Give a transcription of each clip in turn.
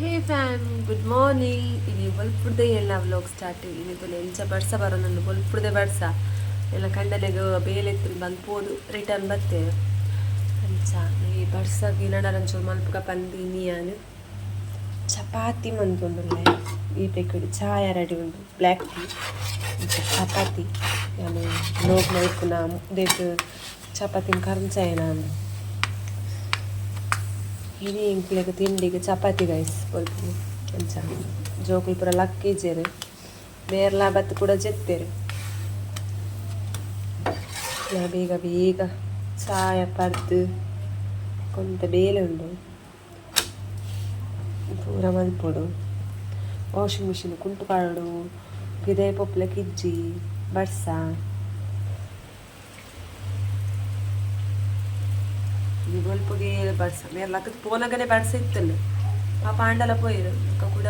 ಹೇ fam good morning ಇಲ್ಲಿ ಬಲ್ಪುಡ್ದೆ ಎಲ್ಲ vlog start ಇನ್ನಿತ್ತು ಎಂಚ ಬರ್ಸ ಬರೋ ನನ್ನ ಬಲ್ಪುಡ್ದೆ ಬರ್ಸ ಎಲ್ಲ ಕಂಡನೆಗೆ ಬೇಲೆ ಬಂದ್ಬೋದು ರಿಟರ್ನ್ ಬರ್ತೇವೆ ಅಂಚ ಈ ಬರ್ಸಾಗಿ ನಡರಂಚೂರು ಮಲ್ಪಗ ಬಂದೀನಿ ನಾನು ಚಪಾತಿ ಮಂತುಂಡುಲ್ಲ ಈ ಬೇಕಡಿ ಚಾಯ ರೆಡಿ ಉಂಟು ಬ್ಲ್ಯಾಕ್ ಟೀ ಚಪಾತಿ ನಾನು ಲೋಗ್ ನೈಪುನ ದೇಟ್ ಚಪಾತಿನ ಕರ್ಚಾಯ ನಾನು ini ఇంట్లోకి తిండికి చపాతి గైస్ పొలుపు కొంచెం జోకులు పూర లక్కీజేరు ಬೇರ್ಲ ಬತ್ತು ಕೂಡ ಜೆತ್ತೇರು ಬೇಗ ಬೇಗ ಚಾಯ ಪಡ್ದು ಕೊಂತ ಬೇಲೆ ಉಂಡು ಪೂರ ಮಲ್ಪೊಡು ವಾಷಿಂಗ್ ಮಿಷಿನ್ ಕುಂಟು ಕಾಡು ಗಿದೆ ಪೊಪ್ಪಲ ಕಿಜ್ಜಿ ಬಡ್ಸ ಬಲ್ಪುಗೆ ಬಡ್ಸ ಮೇರ್ಲಕ್ಕ ಪೋನಗನೆ ಬಡ್ಸ ಇತ್ತಲ್ಲ ಆ ಪಾಂಡಲ ಪೋಯಿರು ಅಕ್ಕ ಕೂಡ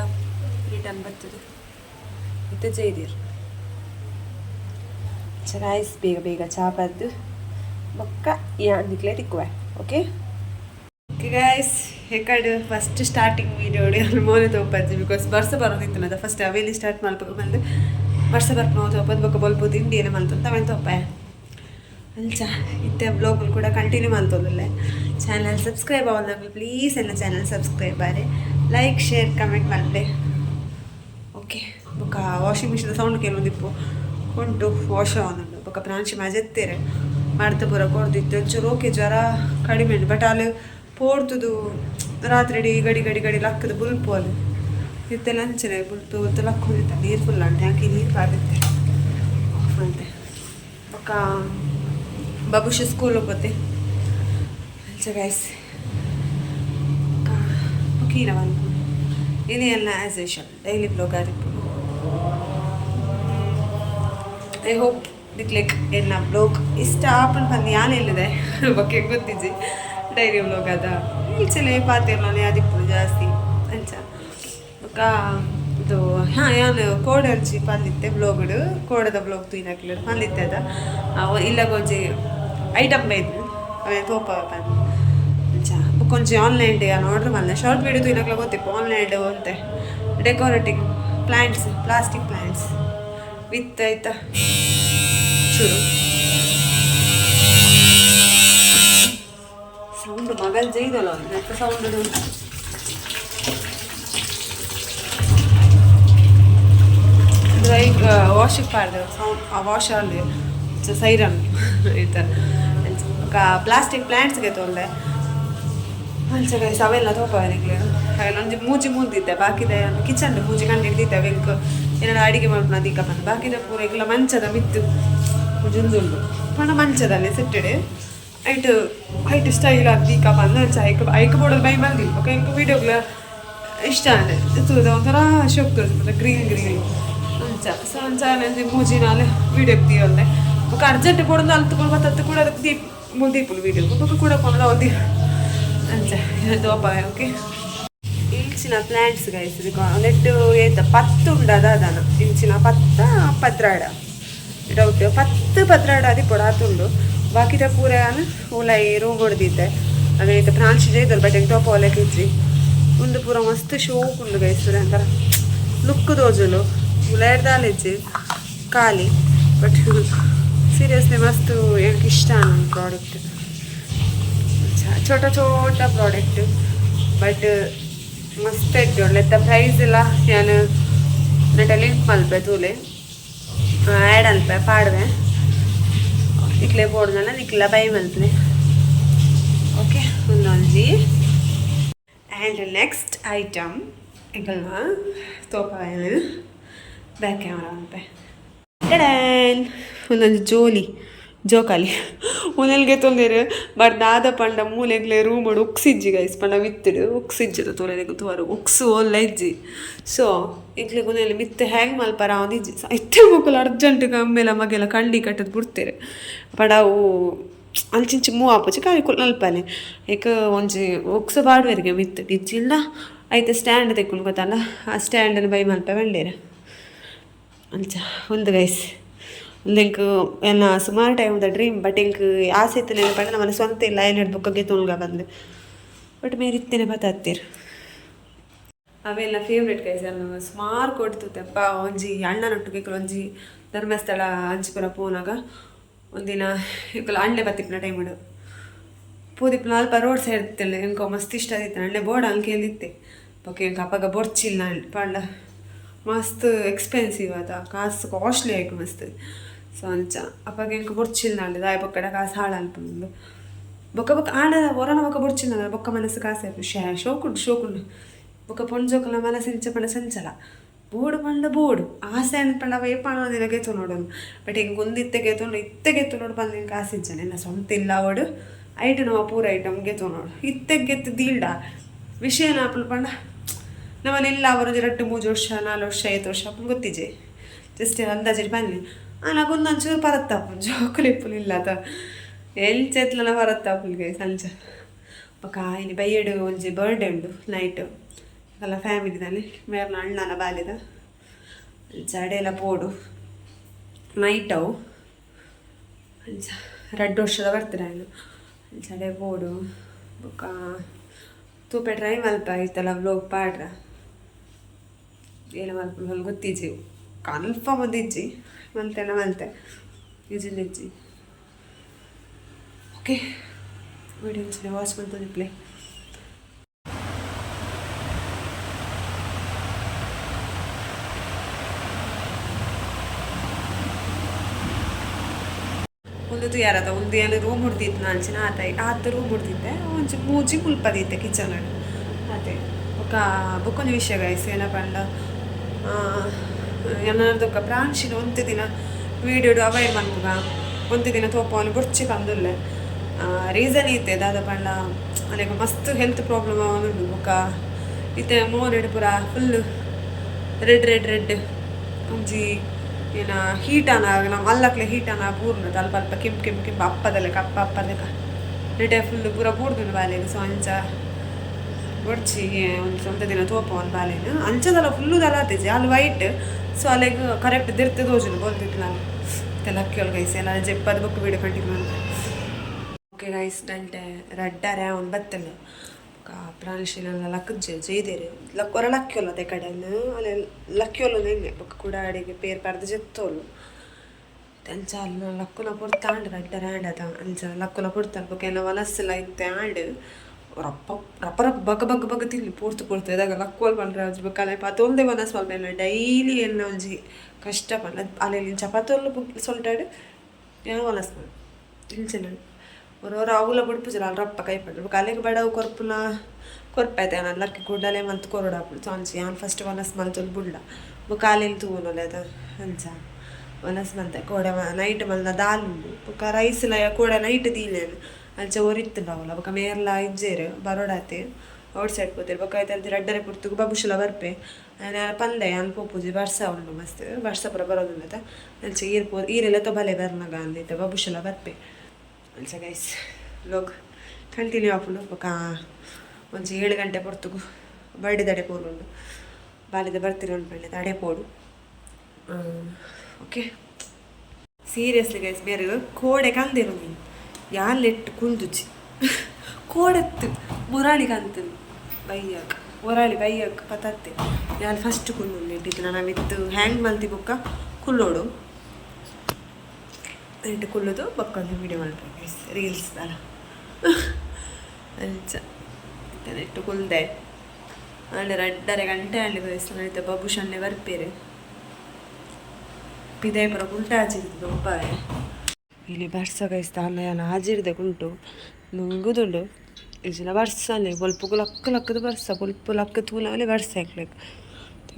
ರಿಟರ್ನ್ ಬರ್ತದೆ ಇತ್ತು ಜೈದಿರು ಗಾಯ್ಸ್ ಬೇಗ ಬೇಗ ಚಾ ಪದ್ದು ಬೊಕ್ಕ ಯಾಂದಿಕ್ಲೆ ತಿಕ್ಕುವೆ ಓಕೆ ಗಾಯ್ಸ್ ಹೆಕಡೆ ಫಸ್ಟ್ ಸ್ಟಾರ್ಟಿಂಗ್ ವೀಡಿಯೋ ಮೋನೆ ತೋಪಜ್ಜಿ ಬಿಕಾಸ್ ಬರ್ಸ ಬರೋದಿತ್ತು ಅದ ಫಸ್ಟ್ ಅವೇಲಿ ಸ್ಟಾರ್ಟ್ ಮಲ್ಪಕ್ಕೆ ಬಂದು ಬರ್ಸ ಬರ್ಪು ತೋಪದ್ ಬೊಕ್ಕ ಬಲ್ಪು ತಿಂಡಿ ಏನು ಮಲ್ತು ತವೇನು ತೋಪಾಯ ಅಂಚ ಇತ್ತೆ ಬ್ಲಾಗ್ಗಳು ಕೂಡ ಕಂಟಿನ್ಯೂ ಮಾಡ್ತೋದಲ್ಲೇ ಚಾನಲ್ ಸಬ್ಸ್ಕ್ರೈಬ್ ಆಗೋದಾಗ ಪ್ಲೀಸ್ ಎಲ್ಲ ಚಾನಲ್ ಸಬ್ಸ್ಕ್ರೈಬ್ ಬಾರೆ ಲೈಕ್ ಶೇರ್ ಕಮೆಂಟ್ ಮಾಡಲಿ ಓಕೆ ಬೊಕ್ಕ ವಾಷಿಂಗ್ ಮಿಷಿನ್ ಸೌಂಡ್ ಕೆಲವೊಂದಿಪ್ಪು ಉಂಟು ವಾಶ್ ಆಗೋದುಂಟು ಬೊಕ್ಕ ಪ್ರಾಂಶಿ ಮಜೆತ್ತೇರೆ ಮಾಡ್ತಾ ಪೂರ ಕೊಡ್ದಿತ್ತು ಒಂಚೂರು ಓಕೆ ಜ್ವರ ಕಡಿಮೆ ಉಂಟು ಬಟ್ ಅಲ್ಲಿ ಪೋಡ್ತದು ರಾತ್ರಿ ಗಡಿ ಗಡಿ ಗಡಿ ಲಕ್ಕದು ಬುಲ್ಪು ಅಲ್ಲಿ ಇತ್ತೆಲ್ಲ ಅಂಚನೆ ಬುಲ್ತು ಬುಲ್ತು ಲಕ್ಕೊಂಡಿತ್ತ ನೀರು ಫುಲ್ ಉಂಟು ಟ್ಯಾಂಕಿ ನೀರು ಕಾರುತ್ತೆ ಅಂತೆ ಬೊಕ್ಕ ಬಾಬುಷ ಸ್ಕೂಲ್ ಹೋಗುತ್ತೆ ಗೈಸ್ ಓಕೆನ ಬಂದು ini ಎಲ್ಲ ಆ್ಯಸ್ ಯೂಶುವಲ್ ಡೈಲಿ ಬ್ಲಾಗ್ ಆಗಿತ್ತು ಐ ಹೋಪ್ ದಿಕ್ಲೆಕ್ ಎಲ್ಲ ಬ್ಲಾಗ್ ಇಷ್ಟ ಆಪನ್ ಬಂದು ಯಾನೇ ಇಲ್ಲಿದೆ ಬಗ್ಗೆ ಗೊತ್ತಿಜ್ಜಿ ಡೈಲಿ ಬ್ಲಾಗ್ ಅದ ಈಚೆಲೆ ಪಾತಿರ್ಲಾನೆ ಅದಿಪ್ಪು ಜಾಸ್ತಿ ಅಂಚ ಬೊಕ್ಕ ಇದು ಹಾಂ ಯಾನು ಕೋಡರ್ಜಿ ಪಂದಿತ್ತೆ ಬ್ಲಾಗ್ಡು ಕೋಡದ ಬ್ಲಾಗ್ ತುಯ್ನಾಕ್ಲು ಪಂದಿತ್ತೆ ಅದ ಇಲ್ಲ ಕೊಂಚಿ ಐಟಮ್ ಬೈದು ಅವೇ ತೋಪ ಬಂದು ಅಂಚ ಕೊಂಚ ಆನ್ಲೈನ್ ಡೇ ನಾನು ಆರ್ಡ್ರ್ ಮಾಡಿದೆ ಶಾರ್ಟ್ ವೀಡಿಯೋ ತುಯ್ನಾಕ್ಲ ಗೊತ್ತಿಪ್ಪು ಆನ್ಲೈನ್ ಡೇ ಅಂತೆ decorating plants plastic plants with ಆಯ್ತಾ ಚೂರು ಸೌಂಡ್ ಮಗಲ್ ಜೈದಲ್ಲ ಎಂತ ಸೌಂಡ್ ಈಗ ವಾಶಿಗೆ ಪಾಡ್ದೆ ಸೌಂಡ್ ಆ ವಾಶಲ್ಲಿ ಸೈರನ್ ಆಯ್ತಾ ಪ್ಲಾಸ್ಟಿಕ್ ಪ್ಲ್ಯಾಂಟ್ಸ್ಗೆ ತೊಂದೆ ಅಂಚೆ ಗೈಸ್ ಅವೆಲ್ಲ ತೋಪನಿಕ್ಲೆ ಅವೆಲ್ಲ ಒಂಜಿ ಮೂಜಿ ಮುಂದಿದ್ದೆ ಬಾಕಿದೆ ಕಿಚನ್ ಮೂಜಿ ಕಂಡಿಡ್ದಿದ್ದೆ ಅವೆಂಕ್ ಏನಾರ ಅಡಿಗೆ ಮಾಡ್ಕೊಂಡು ಅದೀಕ ಬಂದು ಬಾಕಿದ ಪೂರ ಈಗಲ ಮಂಚದ ಮಿತ್ತು ಜುಂದುಂಡು ಪಣ ಮಂಚದಲ್ಲಿ ಸೆಟ್ಟೆಡೆ ಐಟ್ ಸ್ಟೈಲ್ ಅದೀಕ ಬಂದು ಅಂಚ ಐಕ ಬೋಡೋದು ಬೈ ಬಂದಿಲ್ಲ ಓಕೆ ಇಂಕ ವೀಡಿಯೋಗ್ಲ ಇಷ್ಟ ಅಂದೆ ತೂದ ಒಂಥರ ಶೋಕ್ ತೋರಿಸ್ತಾರೆ ಗ್ರೀನ್ ಅಂಚ ಸೊ ಅಂಚ ನಂದು ಮೂಜಿನಾಲೆ ವೀಡಿಯೋಗೆ ತೀಯೊಂದೆ ఒక అర్జెంట్ కూడా అల్తుకొని పోతే కూడా దీపులు వీడియో ఒక కూడా కొనలో ఉంది అంచా దోప ఓకే ఇల్చిన ప్లాంట్స్ గైస్ ఇది నెట్ ఏత పత్తు ఉండదు అదన ఇల్చిన పತ್ತ ಪತ್ರಾಡ ಡೌಟ್ ಪತ್ತು ಪತ್ರಾಡ ಅದು ಪೊಡಾತುಂಡು ಬಾಕಿದ ಪೂರ ಓಲೈ ರೂಮ್ ಹೊಡೆದಿದ್ದೆ ಅದೇ ಪ್ರಾಂಶಿ ಜೈದಲ್ ಬಟ್ ಎಂಟೋಪ ಓಲೈಕೆ ಇಜ್ಜಿ ಒಂದು ಪೂರ ಮಸ್ತ್ ಶೋಕ್ ಉಂಡು ಗೈಸ್ ಅಂತಾರ ಲುಕ್ ದೋಜುಲು ಉಲಾಡ್ದಾಲಿಜ್ಜಿ ಖಾಲಿ ಬಟ್ सीरियसली मस्त एक इष्ट प्रोडक्ट छोटा छोटा प्रोडक्ट बट मस्त इट्टा प्रैस यान नेट लिंक मल्पे तूले ऐड अल्पे पाड़वे इक्ले पोड़ना निक्ला बೈ मल्पे ओके उन्नोंजी एंड नेक्स्ट आइटम इकल्ना तोपायन बैक कैमरा मल्पे ಒಂದೊಂದು ಜೋಕಾಲಿ ಉನೆಲ್ಗೆ ತೊಂದರೆ ಬಟ್ ದಾದ ಪಂಡ ಮೂಲೆಗ್ಲೆ ರೂಮ್ ಉಕ್ಸಿಜ್ಜಿ ಗೈಸ್ ಪಂಡ ಮಿತ್ತಡು ಉಕ್ಸಿಜ್ಜದ ತೊಲೆಗೆ ತೋರು ಉಕ್ಸು ಒಲ್ಲ ಇಜ್ಜಿ ಸೊ ಇಕ್ಲೆ ಉನೆಲ್ಲಿ ಮಿತ್ತೆ ಹ್ಯಾಂಗ್ ಮಲ್ಪರ ಅವನು ಇಜ್ಜಿ ಇತ್ತೆ ಮಕ್ಕಳು ಅರ್ಜೆಂಟ್ಗೆ ಅಮ್ಮೆಲ್ಲ ಮಗೆಲ್ಲ ಕಂಡಿ ಕಟ್ಟದು ಬಿಡ್ತಾರೆ ಪಂಡ ಅವು ಅಂಚಿಂಚು ಮೂವ್ ಆಪುಜಿ ಕಾಯಿ ನಲ್ಪನೆ ಏಕ ಒಂಜಿ ಉಕ್ಸ ಬಾಡುವರಿಗೆ ಮಿತ್ತಡು ಇಜ್ಜಿಲ್ಲ ಆಯ್ತು ಸ್ಟ್ಯಾಂಡ್ ತೆಕ್ಕೊಂಡು ಗೊತ್ತಲ್ಲ ಆ ಸ್ಟ್ಯಾಂಡನ್ನು ಬೈ ಮಲ್ಪ ವೆಳ್ಳೇರ ಅಂಚ ಒಂದು ಗೈಸ್ ಲಿಂಕ್ ಎಲ್ಲ ಸುಮಾರು ಟೈಮ್ದ ಡ್ರೀಮ್ ಬಟ್ ಇಂಕ್ ಆಸೆ ಇತ್ತು ನೆನಪಂಡ ನಮ್ಮನೆ ಸ್ವಂತ ಇಲ್ಲ ಏನು ಬುಕ್ಕಗೆ ತುಳ್ಗ ಬಂದು ಬಟ್ ಮೇರಿತ್ತೇನೆ ಬತ್ತಾತ್ತೀರು ಅವೆಲ್ಲ ಫೇವ್ರೇಟ್ ಗೈಸ್ ಎಲ್ಲ ಸುಮಾರು ಕೊಡ್ತುತ್ತೆ ಒಂಜಿ ಅಣ್ಣನೊಟ್ಟಿಗೆ ಒಂಜಿ ಧರ್ಮಸ್ಥಳ ಅಂಚಿಪುರ ಪೋನಾಗ ಒಂದಿನ ಇಕ್ಕಲು ಅಣ್ಣೆ ಬತ್ತಿಪ್ಪಿನ ಟೈಮಡು ಪೂದಿಪ್ಪು ಅಲ್ಪ ರೋಡ್ ಸೈಡ್ ಇತ್ತಿಲ್ಲ ಎಂಕ ಮಸ್ತ್ ಇಷ್ಟ ಆದಿತ್ತು ಅಣ್ಣೆ ಬೋರ್ಡ್ ಅಂಕೇಲಿತ್ತೆ ಓಕೆ ಎಂಕ ಅಪ್ಪಗ ಬೊರ್ಚಿಲ್ಲ ಪಂಡ ಮಸ್ತ್ ಎಕ್ಸ್ಪೆನ್ಸಿವ್ ಅದ ಕಾಸು ಕಾಸ್ಟ್ಲಿ ಆಯ್ತು ಮಸ್ತ್ ಸೊ ಅಂಚ ಅಪ್ಪಗ ಎಂಕ ಬೊರ್ಚಿಲ್ಲ ನಾಳೆ ದಾಯ ಬೊಕ್ಕಡ ಕಾಸು ಹಾಳಲ್ಪಂದು ಬೊಕ್ಕ ಬೊಕ್ಕ ಆಂಡ ಹೊರನ ಬೊಕ್ಕ ಬೊರ್ಚಿಲ್ಲ ಬೊಕ್ಕ ಮನಸ್ಸು ಕಾಸು ಆಯ್ತು ಶೋಕುಂಡು ಬೊಕ್ಕ ಪೊಂಜೋಕಲ ಮನಸ್ಸು ಇಂಚ ಪಂಡ ಸಂಚಲ ಬೋಡು ಪಂಡ ಬೋಡು ಆಸೆ ಅನ್ಪಂಡ ಅವ ಏಪಣ ಒಂದಿನ ಗೆತ್ತು ನೋಡೋನು ಬಟ್ ಹಿಂಗೆ ಒಂದಿತ್ತೆ ಗೆತ್ತು ನೋಡು ಬಂದು ಹಿಂಗೆ ಕಾಸು ಇಂಚಾನೆ ಎಲ್ಲ ಸ್ವಂತ ಇಲ್ಲ ಅವಡು ಐಟು ನಾವು ಪೂರ ಐಟಮ್ ಗೆತ್ತು ನೋಡು ಗೆತ್ತು ದೀಲ್ಡ ವಿಷಯ ನಾಪಲ್ ಪಂಡ ನಮ್ಮನೆಲ್ಲ ಅವರು 2-3 ವರ್ಷ 4 ವರ್ಷ 5 ವರ್ಷ ಅಪ್ಪನ ಗೊತ್ತಿಜೆ ಜಸ್ಟ್ ಅಂದಾಜು ಬನ್ನಿ ನಾಗೊಂದೊಂಚೂರು ಪರತ್ತಾಪು ಜೋಕುಲಿಪ್ಪುಲು ಇಲ್ಲ ಅದ ಎಲ್ಲಿ ಚೇತ್ಲನ ಪರತ್ತಾಪುಲ್ಗೆ ಸಂಚ ಕಾಯಿನಿ ಬೈಯಡು ಒಂಜಿ ಬರ್ಡೇ ಉಂಡು ನೈಟು ಎಲ್ಲ ಫ್ಯಾಮಿಲಿನಲ್ಲಿ ಮೇರ್ನ ಅಣ್ಣನ ಬಾಲ್ಯದ ಜಡೆಲ್ಲ ಪೋಡು ನೈಟ್ ಅವು ಅಂಚ 2 ವರ್ಷದ ಬರ್ತೀರ ಇನ್ನು ಜಡೆ ಪೋಡು ಬೊಕ್ಕ ತೂಪೆ ಟ್ರೈ ಮಲ್ಪ ಇತ್ತಲ್ಲ ವ್ಲೋಗ್ ಪಾಡ್ರ ಏನು ಮಲ್ಪ ಹೊಲ್ ಗೊತ್ತಿಜ್ಜಿ ಕನ್ಫರ್ಮ್ ಒಂದಿಜ್ಜಿ ಮಲ್ತೆ ಇಜ್ಜಿ ಓಕೆ ವಿಡಿಯೋಸ್ ವಾಚ್ ಮಾಡ್ತೀನಿ ಪ್ಲೇ ಒಂದು ಯಾರದ ಒಂದು ಏನು ರೂಮ್ ಹುಡ್ದಿತ್ತು ನಾಂಚಿನ ಆತ ರೂಮ್ ಹುಡ್ದಿದ್ದೆ ಒಂಚು ಮೂಜಿ ಮುಲ್ಪದಿತ್ತೆ ಕಿಚನ್ ಅದೇ ಬೊಕ್ಕೊಂದು ವಿಷಯ ಗೈಸ್ ಏನಪ್ಪ ಅಂಡ ಏನಾರ್ದೊಕ್ಕ ಪ್ರಾಂಶಿನ ಒಂದು ದಿನ ವೀಡಿಯೋಡು ಅವಾಯ್ಡ್ ಮಾಡ್ಬುಗ ಒಂದು ದಿನ ತೋಪವನ್ನು ಬುರ್ಚಿ ತಂದುಲ್ಲೆ ರೀಸನ್ ಇತ್ತೆ ದಾದ ಪಂಡ ಅಲ್ಲಿಗೆ ಮಸ್ತ್ ಹೆಲ್ತ್ ಪ್ರಾಬ್ಲಮ್ ಅವನುಂಡು ಬೊಕ್ಕ ಇತ್ತೆ ಮೋರೆಡ್ ಪೂರ ಫುಲ್ ರೆಡ್ ಒಂಜಿ ಏನ ಹೀಟನ ನಮ್ಮ ಅಲ್ಲಕ್ಲೆ ಹೀಟನ ಪೂರ್ಣದ ಅಲ್ಪ ಕೆಂಪು ಅಪ್ಪದಲ್ಲ ಅಪ್ಪದಕ್ಕ ರೆಡೆ ಫುಲ್ ಪೂರ ಪೂರ್ದುಂಡು ಬಾಲೆಗೆ ಸೊ ಅಂಚ ಬೊಡ್ಚಿ ಒಂದು ಸ್ವಂತ ದಿನ ತೋಪ ಒಂದು ಬಾಲೆನು ಅಂಚದಲ್ಲ ಫುಲ್ಲು ದಲಾತಿಜಿ ಅಲ್ಲಿ ವೈಟ್ ಸೊ ಅಲ್ಲಿಗೆ ಕರೆಕ್ಟ್ ದಿರ್ತೆ ತೋಜುನು ಬೋಲ್ತಿತ್ತು ನಾನು ಲಕ್ಕಿ ಗೈಸ್ ಎಲ್ಲ ಜೆಪ್ಪದ ಬುಕ್ ವೀಡಿಯೋ ಕಂಟಿನ್ಯೂ ಅಂತ ಓಕೆ ಗೈಸ್ ದಂಟೆ ರಡ್ಡರೆ ಅವ್ನು ಬತ್ತಲ್ಲ ಪ್ರಾಣಿಶೀಲೆಲ್ಲ ಲಕ್ಕಜ್ಜೆ ಜೈದೇರಿ ಹೊರ ಲಕ್ಕಿಯೊಲ್ಲ ಅದೇ ಕಡೆಯನ್ನು ಅಲ್ಲಿ ಲಕ್ಕಿಯೊಲ್ಲ ನಿನ್ನೆ ಬೊಕ್ಕ ಕೂಡ ಅಡಿಗೆ ಪೇರ್ ಪರ್ದು ಜೆತ್ತೋಳು ಅಂಚ ಅಲ್ಲಿ ಲಕ್ಕುನ ಪುಡ್ತ ಆಂಡ್ ರಡ್ಡರೆ ಆಂಡ್ ಅದ ಅಂಚ ಲಕ್ಕುನ ಪುಡ್ತಾನೆ ಬೊಕ್ಕ ಏನೋ ವನಸ್ಸೆಲ್ಲ ಇತ್ತೆ ಆಂಡ್ ರಪ್ಪ ಬಗ್ಗ ತಿನ್ಲಿ ಪೂರ್ತು ಇದಾಗ ಲಕ್ಕುವಲ್ ಪಂಡ್ರೆ ಅಜ್ಜಿ ಬೊಕ್ಕಲೆ ಪತ್ತೊಂದೇ ವನಸ್ ಮಲ್ಪೇನ ಡೈಲಿ ಎಲ್ಲ ಒಂಜಿ ಕಷ್ಟ ಪಂಡ ಅಲ್ಲಿ ಚಪಾತೊಲ್ಲು ಸೊಲ್ಟಾಡು ಏನೋ ವನಸ್ ಮಾಡಿ ಇಂಚೆನ ಹೊರ ಅವುಲ ಬಿಡ್ಪುಜಲ್ಲ ಅಲ್ಲಿ ರಪ್ಪ ಕೈ ಪಡ್ರು ಕಾಲೆಗೆ ಬಡವು ಕೊರ್ಪಾಯ್ತೆ ನಾನು ಲಕ್ಕಿ ಕುಡ್ಡಲೆ ಮಂತ್ ಕೊರಡಾಪುಡು ಸೊಂಚಿ ನಾನು ಫಸ್ಟ್ ವನಸ್ ಮಲ್ತೊಲ್ ಬುಡ್ಡ ಕಾಲೆಲ್ಲಿ ತೂನೊಲೆ ಅದ ಅಂಚ ವನಸ್ ಮಲ್ತೆ ಕೋಡೆ ನೈಟ್ ಮಲ್ದ ದಾಲ್ ಉಂಡು ಬೊಕ್ಕ ರೈಸ್ಲ ಕೋಡೆ ನೈಟ್ ದೀಲೇನು ಅಂಚೆ ಒರಿತ್ತುಂಡವಲ್ಲ ಬೊಕ್ಕ ಮೇರ್ಲ ಇಜ್ಜೇರು ಬರೋಡಾತೆ ಔಟ್ ಸೈಡ್ ಪೋತೀರಿ ಬೊಕ್ಕ ಆಯ್ತು ರಡ್ಡರೆ ಪುಡ್ತು ಬಬುಶುಲ ಬರ್ಪೆ ಪಂದೆ ಅನ್ಪೋಪುಜಿ ಬರ್ಸ ಉಂಡು ಮಸ್ತ್ ಬರ್ಸ ಪುರ ಬರೋದುಂಡತ ಅಂಚೆ ಈರೆಲ್ಲ ತೊಬಲೆ ಬರ್ನಗ ಅಂದಿತ್ತೆ ಬಬುಶುಲ ಬರ್ಪೆ ಅಂಚ ಗೈಸ್ ಲೋಗ್ ಕಂಟಿನ್ಯೂ ಆಪುಂಡು ಬೊಕ್ಕ ಒಂಜಿ 7 ಗಂಟೆ ಪೊರ್ತುಗು ಬರ್ಡೆ ದಡೆ ಪೋನುಂಡು ಬಾಲ್ಯದ ಬರ್ತೀರಿ ಅನ್ಪಂಡೆ ತಡೆ ಪೋಡು ಓಕೆ ಸೀರಿಯಸ್ಲಿ ಗೈಸ್ ಬೇರೆ ಕೋಡೆ ಕಂದಿರು ನೀನು ಯಾಲೆಟ್ಟು ಕುಂದುಜಿ ಕೋಡೆತ್ತು ಮುರಾಳಿ ಕಂತು ಬೈಯಾಕ ಒರಾಳಿ ಬೈಯಾಕ ಪತತ್ತೆ ಯಾರು ಫಸ್ಟ್ ಕುಲ್ಲು ಇಟ್ಟಿದ್ದು ನಾನು ವಿತ್ತು ಹ್ಯಾಂಗ್ ಮಲ್ತಿ ಬೊಕ್ಕ ಕುಲ್ಲೋಡು ಇಟ್ಟು ಕುಲ್ಲೋದು ಬೊಕ್ಕೊಂದು ವೀಡಿಯೋ ಮಾಡ್ಬೇಕು ಗೈಸ್ ರೀಲ್ಸ್ ಅಲ್ಲ ಅಂಚ ಇಟ್ಟು ಕುಲ್ದೆ ಅಲ್ಲಿ 2:30 ಗಂಟೆ ಅಲ್ಲಿ ಗೈಸ್ ನಡೀತೆ ಬಬುಶನ್ನೇ ಬರ್ಪೇರೆ ಪಿದೆ ಪುರ ಕುಂಟ ಹಚ್ಚಿದ್ದು ಒಬ್ಬ ಇಲ್ಲಿ ಬರ್ಸ ಗೈಸ್ ಎಲ್ಲ ಹಾಜಿರ್ದೆ ಕುಂಟು ನುಂಗುದುಂಡು ಈಜಿನ ಬರ್ಸಲ್ಲಿ ಬೊಲ್ಪುಗು ಲಕ್ಕದು ಬರ್ಸ ಬೊಲ್ಪು ಲಕ್ಕ ತೂಲಲ್ಲಿ ಬರ್ಸ ಹಾಕ್ಲಿಕ್ಕೆ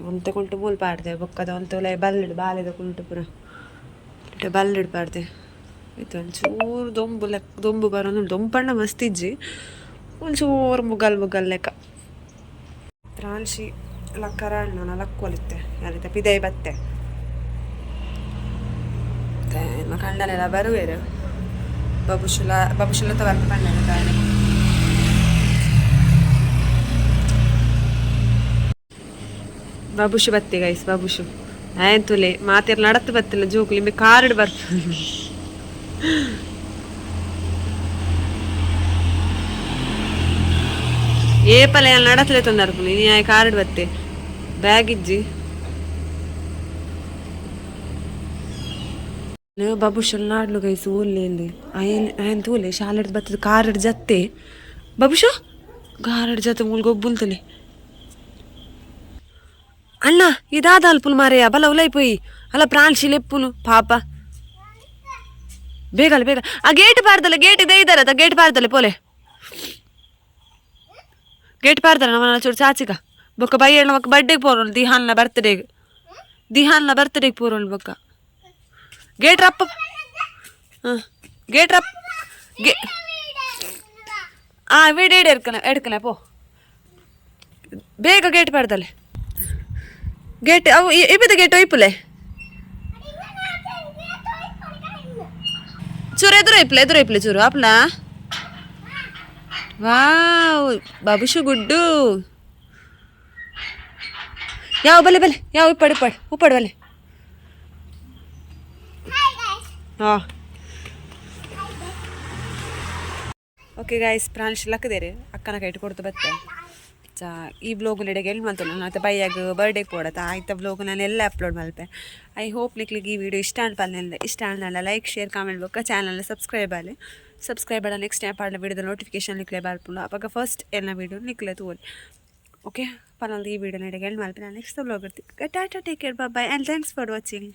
ಒಂತೆ ಕುಂಟು ಮೂಲ್ ಪಾಡ್ದೆ ಬೊಕ್ಕದ ಒಂತೊಲೆ ಬಲ್ಲಿಡು ಬಾಲೆದ ಕುಂಟು ಪುರ ಇಟ್ಟು ಬಲ್ಲಿಡು ಪಾಡ್ದೆ ಆಯ್ತು ಒಂಚೂರು ದೊಂಬು ಬರೋದು ದೊಂಪಣ್ಣ ಮಸ್ತಿಜ್ಜಿ ಒಂಚೂರು ಮುಗಲ್ ಲೆಕ್ಕ ಪ್ರಾನ್ಶಿ ಲಕ್ಕರ ಅಣ್ಣ ಲಕ್ಕೊಲಿತ್ತೆ ಯಾರಿತ ಪಿದೈ ಬತ್ತೆ ಕಂಡನೆಲ್ಲ ಬರುವೇರು ಬಬುಶುಲ ತವರ್ಪ ಪಂಡನೆ ತಾನೆ ಬಬುಶು ಬತ್ತೆ ಗೈಸ್ ಬಬುಶು ಆಯ್ತುಲೆ ಮಾತೆಲ್ಲ ನಡತ್ತು ಬತ್ತಿಲ್ಲ ಜೋಕ್ಲಿ ನಿಮಗೆ ಕಾರ್ಡ್ ಬರ್ತದೆ ಏಪಲೆ ಎಲ್ಲ ನಡತ್ತಲೆ ತೊಂದರ್ಪು ನೀ ಕಾರ್ಡ್ ಬತ್ತೆ ಬ್ಯಾಗ್ ಇಜ್ಜಿ ಬಾಬುಶಲ್ ನಾಡ್ಲು ಗೈಸು ಊರ್ಲಿ ಆಯನ್ ತೂಲೆ ಶಾಲೆ ಬರ್ತದೆ ಕಾರಡ್ ಜತ್ತೆ ಬಾಬುಶೋ ಕಾರಡ್ ಜತ್ತೆ ಮುಲ್ಗೊಬ್ಬುಲ್ತಲೆ ಅಣ್ಣ ಇದಾದ ಅಲ್ಪುಲ್ ಮಾರೆಯ ಬಲ ಉಲೈಪೋಯಿ ಅಲ್ಲ ಪ್ರಾಣಶಿ ಲೆಪ್ಪುಲು ಪಾಪ ಬೇಗಲ್ಲ ಬೇಗ ಆ ಗೇಟ್ ಪಾರ್ದಲ್ಲ ಗೇಟ್ ಇದೆ ಇದ್ದಾರ ಗೇಟ್ ಪಾರ್ದಲ್ಲ ಪೋಲೆ ಗೇಟ್ ಪಾರ್ದಲ್ಲ ನಮ್ಮ ಚೂರು ಚಾಚಿಕ ಬೊಕ್ಕ ಬೈ ಹೇಳ ಬೊಕ್ಕ ಬರ್ಡೇಗೆ ಪೋರೋಳು ದಿಹಾನ್ನ ಬರ್ತ್ಡೇಗೆ ಪೋರೋಳು ಬೊಕ್ಕ ಗೇಟ್ ರಪ್ಪ ಹಾಂ ಗೇಟ್ ರಪ್ ಗೇ ವೀಡ್ ಎಡ್ಕಲ ಪೋ ಬೇಗ ಗೇಟ್ ಪಾರ್ದಲ್ಲ ಗೇಟ್ ಅವು ಇಬ್ಬದ ಗೇಟ್ ಒಯ್ಪುಲೆ ಚೂರು ಎದುರು ಚೂರು ಅಪ್ಲ ವಾವ್ ಬಾಬುಶು ಗುಡ್ಡು ಯಾವ ಬಲೆ ಯಾವ ಉಪ್ಪಡು ಬಲೆ ಹಾಂ ಓಕೆ ಗಾಯ್ಸ್ ಪ್ರಾಣಿಶ್ ಲಕ್ಕದೇರಿ ಅಕ್ಕನ ಕೈಟ್ ಕೊಡ್ತು ಬತ್ತೆ ಈ ಬ್ಲಾಗ್ನೆಡೆಗೆ ಎಲ್ಲಿ ಮಾಡ್ತಾನೆ ನಾನು ಬೈಯಾಗ ಬರ್ಡೇಗೆ ಕೊಡತ್ತ ಆಯ್ತಾ ಬ್ಲಾಗ್ ನಾನು ಎಲ್ಲ ಅಪ್ಲೋಡ್ ಮಲ್ಪೆ ಐ ಹೋಪ್ ನಿಕ್ಲಿಗೆ ಈ ವಿಡಿಯೋ ಇಷ್ಟ ಅನ್ಪಲ್ಲ ಲೈಕ್ ಶೇರ್ ಕಾಮೆಂಟ್ ಬೊಕ್ಕ ಚಾನಲ್ ಸಬ್ಸ್ಕ್ರೈಬ್ ಆಡ ನೆಕ್ಸ್ಟ್ ಟೈಮ್ ಪಾಡ್ಲ ವಿಡಿಯೋದ ನೋಟಿಫಿಕೇಶನ್ ನಿಕ್ಲೆ ಬರ್ಪುಂಡು ಅವಾಗ ಫಸ್ಟ್ ಎಲ್ಲ ವಿಡಿಯೋ ನಿಕ್ಲೆ ತೋಲ್ ಓಕೆ ಪನ್ನೊಂದು ಈ ವಿಡಿಯೋ ನಡೆಗೆ ಎಲ್ಲಿ ಮಲ್ಪೆ ನಾನು ನೆಕ್ಸ್ಟ್ ಬ್ಲಾಗ್ ಇರ್ತೀನಿ Tata take care bye and thanks for watching